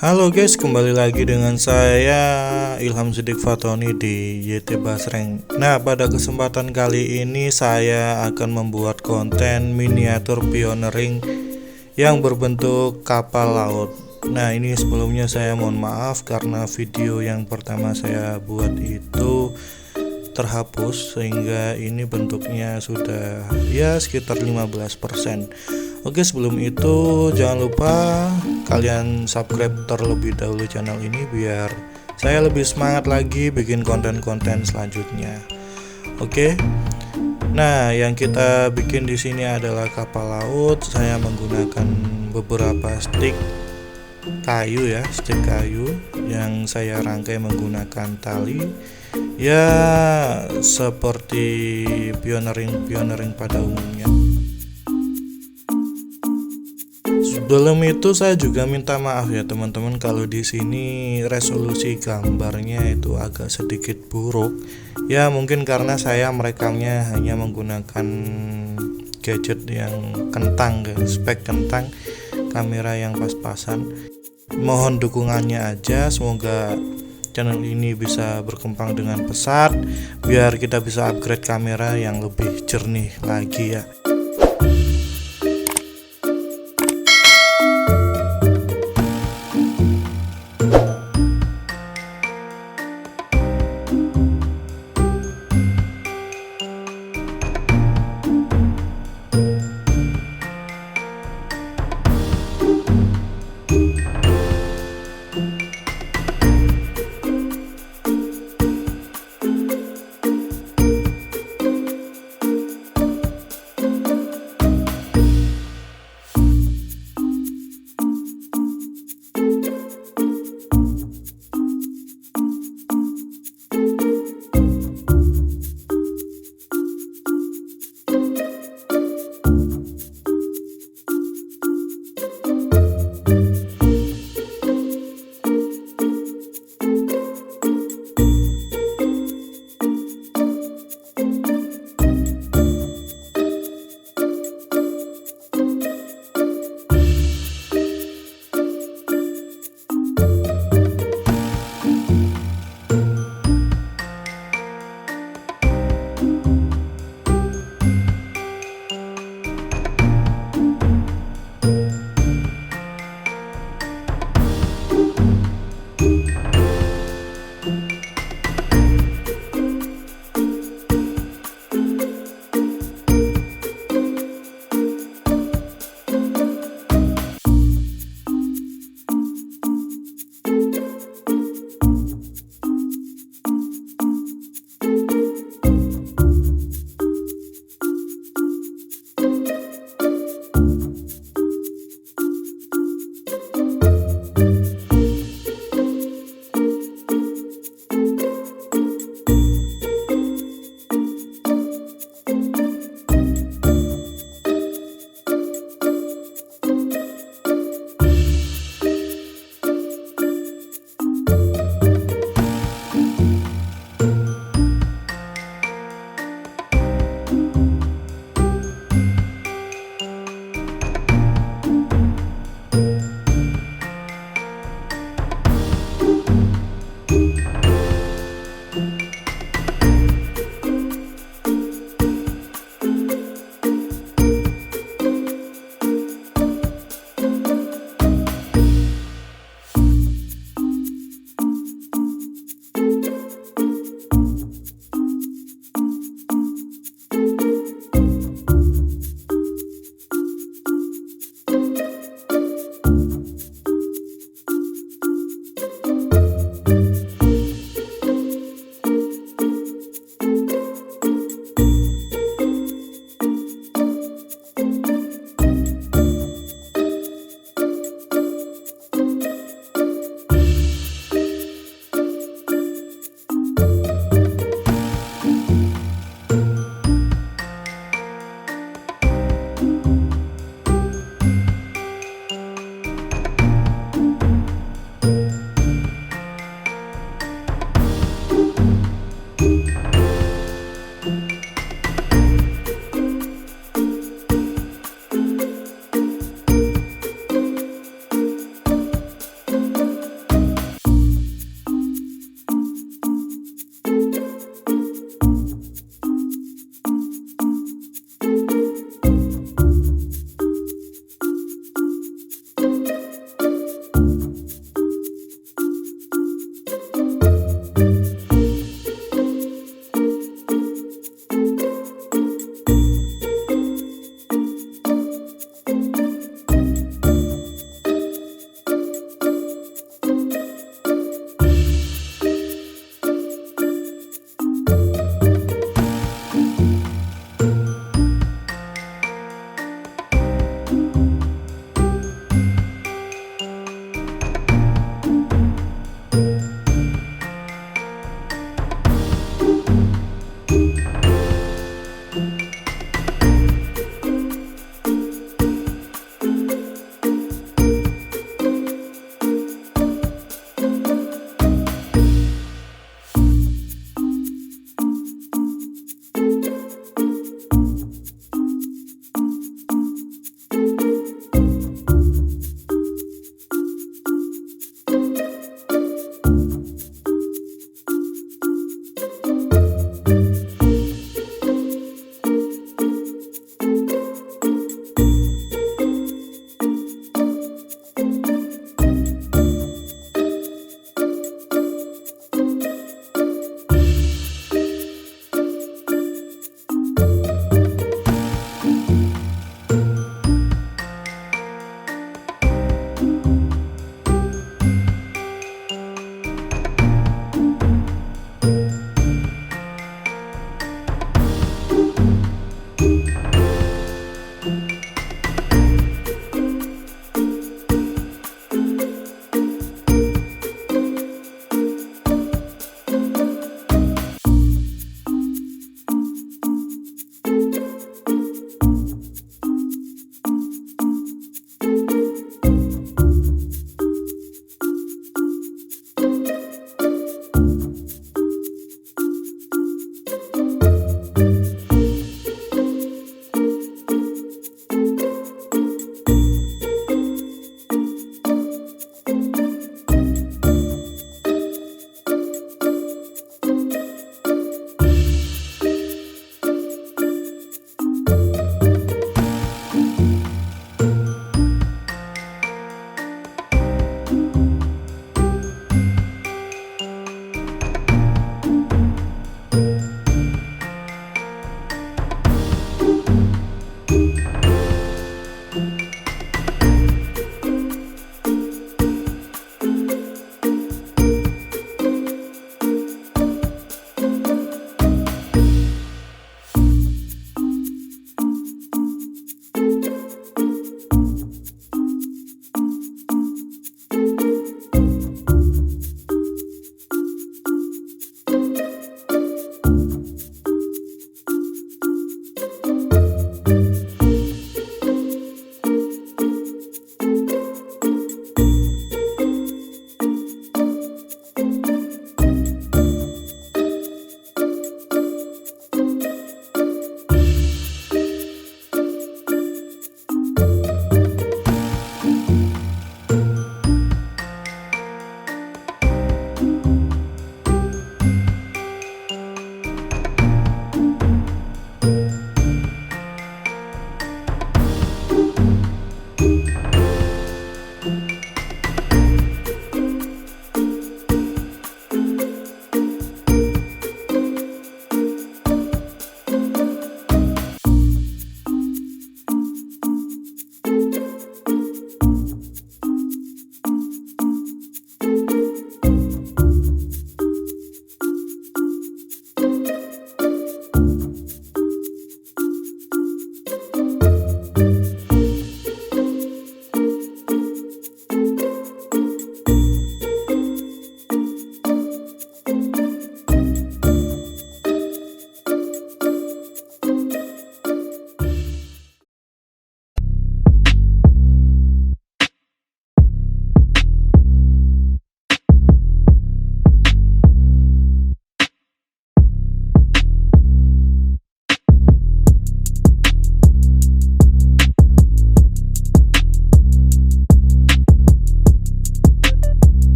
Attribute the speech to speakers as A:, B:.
A: Halo guys, kembali lagi dengan saya Ilham Sidik Fatoni di YT Basreng. Nah, pada kesempatan kali ini saya akan membuat konten miniatur pioneering yang berbentuk kapal laut. Nah, ini sebelumnya saya mohon maaf karena video yang pertama saya buat itu terhapus, sehingga ini bentuknya sudah ya sekitar 15%. Oke, sebelum itu jangan lupa kalian subscribe terlebih dahulu channel ini biar saya lebih semangat lagi bikin konten-konten selanjutnya. Oke. Nah, yang kita bikin di sini adalah kapal laut. Saya menggunakan beberapa stick kayu yang saya rangkai menggunakan tali. Ya, seperti pioneering pada umumnya. Sebelum itu saya juga minta maaf ya teman-teman kalau di sini resolusi gambarnya itu agak sedikit buruk. Ya mungkin karena saya merekamnya hanya menggunakan gadget yang kentang, spek kentang, kamera yang pas-pasan. Mohon dukungannya aja, semoga channel ini bisa berkembang dengan pesat biar kita bisa upgrade kamera yang lebih jernih lagi ya.